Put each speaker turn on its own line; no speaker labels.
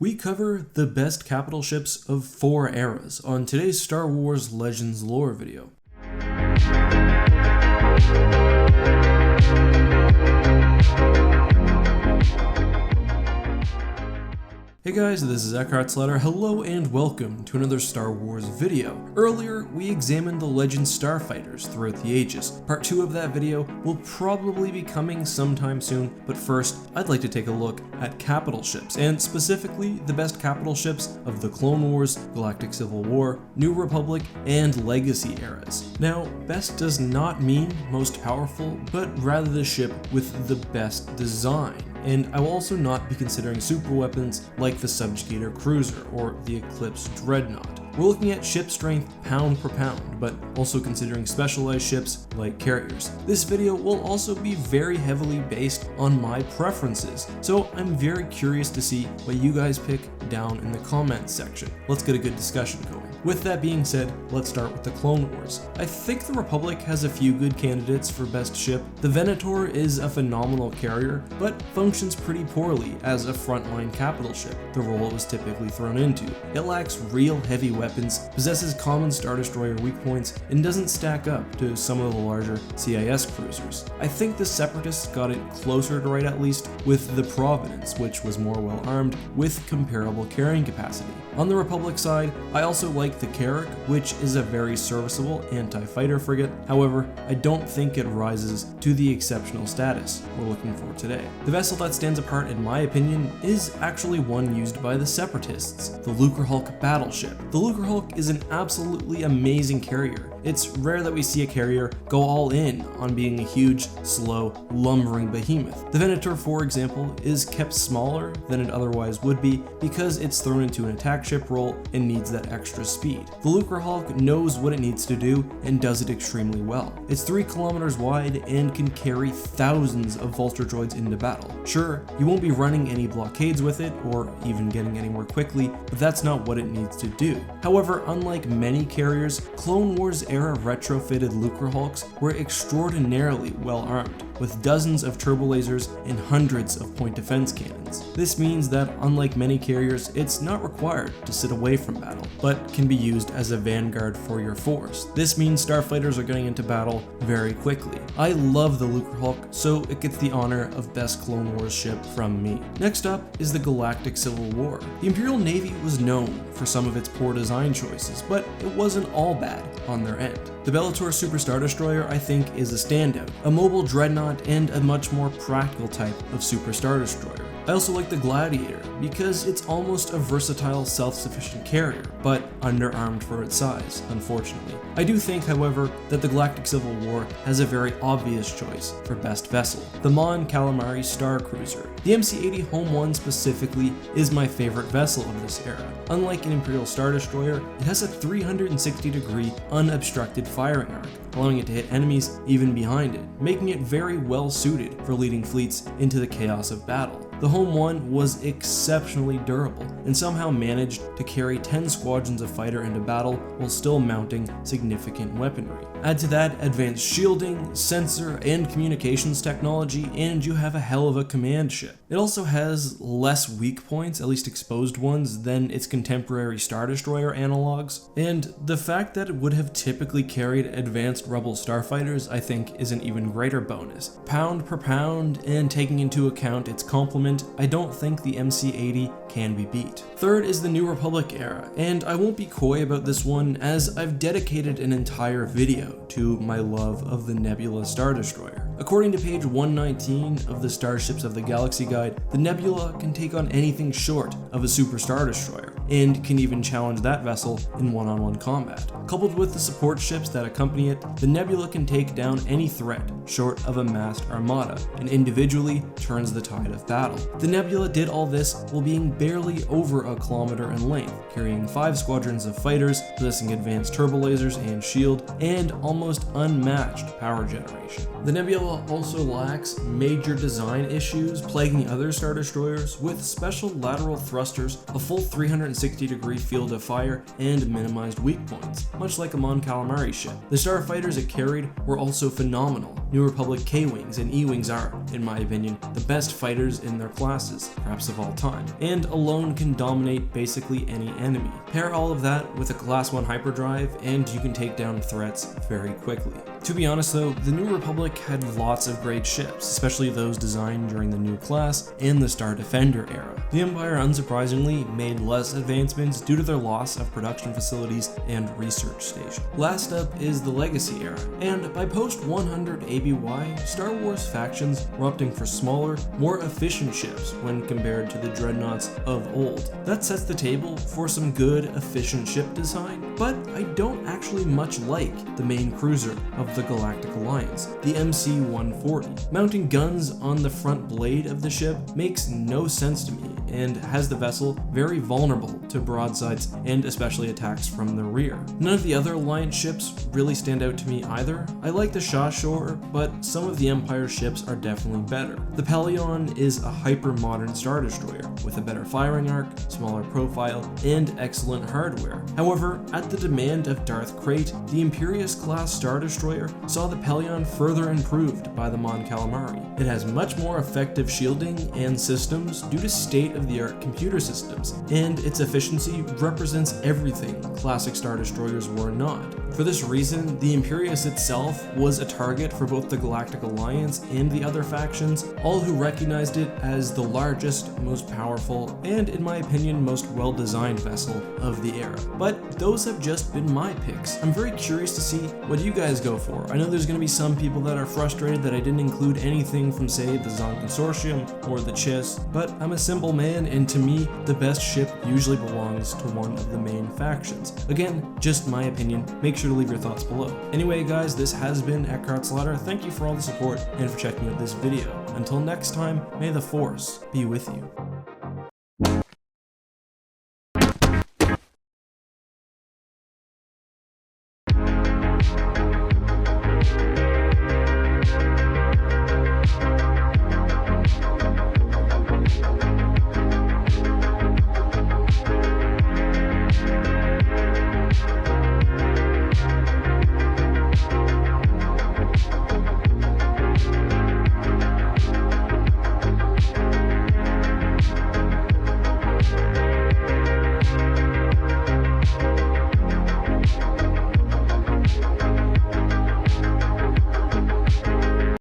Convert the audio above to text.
We cover the best capital ships of 4 eras on today's Star Wars Legends lore video. Hey guys, this is EckhartsLadder. Hello and welcome to another Star Wars video. Earlier, we examined the Legend starfighters throughout the ages. Part 2 of that video will probably be coming sometime soon, but first, I'd like to take a look at capital ships, and specifically the best capital ships of the Clone Wars, Galactic Civil War, New Republic, and Legacy eras. Now, best does not mean most powerful, but rather the ship with the best design. And I will also not be considering super weapons like the Subjugator Cruiser or the Eclipse Dreadnought. We're looking at ship strength pound per pound, but also considering specialized ships like carriers. This video will also be very heavily based on my preferences, so I'm very curious to see what you guys pick down in the comments section. Let's get a good discussion going. With that being said, let's start with the Clone Wars. I think the Republic has a few good candidates for best ship. The Venator is a phenomenal carrier, but functions pretty poorly as a frontline capital ship, the role it was typically thrown into. It lacks real heavy weapons, possesses common Star Destroyer weak points, and doesn't stack up to some of the larger CIS cruisers. I think the Separatists got it closer to right at least with the Providence, which was more well armed with comparable carrying capacity. On the Republic side, I also like the Carrack, which is a very serviceable anti-fighter frigate. However, I don't think it rises to the exceptional status we're looking for today. The vessel that stands apart in my opinion is actually one used by the Separatists, the Lucrehulk Battleship. The Lucrehulk is an absolutely amazing carrier. It's rare that we see a carrier go all in on being a huge, slow, lumbering behemoth. The Venator, for example, is kept smaller than it otherwise would be because it's thrown into an attack ship role and needs that extra speed. The Lucrehulk knows what it needs to do and does it extremely well. It's 3 kilometers wide and can carry thousands of Vulture droids into battle. Sure, you won't be running any blockades with it or even getting anywhere quickly, but that's not what it needs to do. However, unlike many carriers, Clone Wars era retrofitted Lucrehulks were extraordinarily well armed, with dozens of turbo lasers and hundreds of point defense cannons. This means that unlike many carriers, it's not required to sit away from battle, but can be used as a vanguard for your force. This means starfighters are getting into battle very quickly. I love the Lucrehulk, so it gets the honor of best Clone Wars ship from me. Next up is the Galactic Civil War. The Imperial Navy was known for some of its poor design choices, but it wasn't all bad on their end. The Bellator Super Star Destroyer, I think, is a standout, a mobile dreadnought and a much more practical type of Super Star Destroyer. I also like the Gladiator because it's almost a versatile self-sufficient carrier, but underarmed for its size, unfortunately. I do think, however, that the Galactic Civil War has a very obvious choice for best vessel, the Mon Calamari Star Cruiser. The MC80 Home One specifically is my favorite vessel of this era. Unlike an Imperial Star Destroyer, it has a 360-degree unobstructed firing arc, allowing it to hit enemies even behind it, making it very well suited for leading fleets into the chaos of battle. The Home One was exceptionally durable and somehow managed to carry 10 squadrons of fighter into battle while still mounting significant weaponry. Add to that advanced shielding, sensor, and communications technology, and you have a hell of a command ship. It also has less weak points, at least exposed ones, than its contemporary Star Destroyer analogs, and the fact that it would have typically carried advanced Rebel starfighters I think is an even greater bonus. Pound per pound, and taking into account its complement, I don't think the MC80 can be beat. Third is the New Republic era, and I won't be coy about this one as I've dedicated an entire video to my love of the Nebula Star Destroyer. According to page 119 of the Starships of the Galaxy Guide, the Nebula can take on anything short of a Super Star Destroyer, and can even challenge that vessel in one-on-one combat. Coupled with the support ships that accompany it, the Nebula can take down any threat short of a massed armada, and individually turns the tide of battle. The Nebula did all this while being barely over a kilometer in length, carrying 5 squadrons of fighters, possessing advanced turbo lasers and shield, and almost unmatched power generation. The Nebula also lacks major design issues plaguing other Star Destroyers, with special lateral thrusters, a full 360 360-degree field of fire and minimized weak points, much like a Mon Calamari ship. The starfighters it carried were also phenomenal. New Republic K-Wings and E-Wings are, in my opinion, the best fighters in their classes, perhaps of all time, and alone can dominate basically any enemy. Pair all of that with a Class 1 hyperdrive and you can take down threats very quickly. To be honest though, the New Republic had lots of great ships, especially those designed during the new class and the Star Defender era. The Empire unsurprisingly made less advancements due to their loss of production facilities and research stations. Last up is the Legacy era, and by post 100 ABY, Star Wars factions were opting for smaller, more efficient ships when compared to the dreadnoughts of old. That sets the table for some good, efficient ship design, but I don't actually much like the main cruiser of the Galactic Alliance, the MC-140. Mounting guns on the front blade of the ship makes no sense to me and has the vessel very vulnerable to broadsides and especially attacks from the rear. None of the other Alliance ships really stand out to me either. I like the Shawshore, but some of the Empire ships are definitely better. The Pellaeon is a hyper-modern Star Destroyer with a better firing arc, smaller profile, and excellent hardware. However, at the demand of Darth Krayt, the Imperious class Star Destroyer saw the Pellaeon further improved by the Mon Calamari. It has much more effective shielding and systems due to state-of-the-art computer systems, and its efficiency represents everything classic Star Destroyers were not. For this reason, the Imperious itself was a target for both the Galactic Alliance and the other factions, all who recognized it as the largest, most powerful, and in my opinion, most well-designed vessel of the era. But those have just been my picks. I'm very curious to see what you guys go for. I know there's going to be some people that are frustrated that I didn't include anything from, say, the Zon Consortium or the Chiss, but I'm a simple man, and to me, the best ship usually belongs to one of the main factions. Again, just my opinion. Make sure to leave your thoughts below. Anyway guys, this has been EckhartsLadder. Thank you for all the support and for checking out this video. Until next time, may the Force be with you.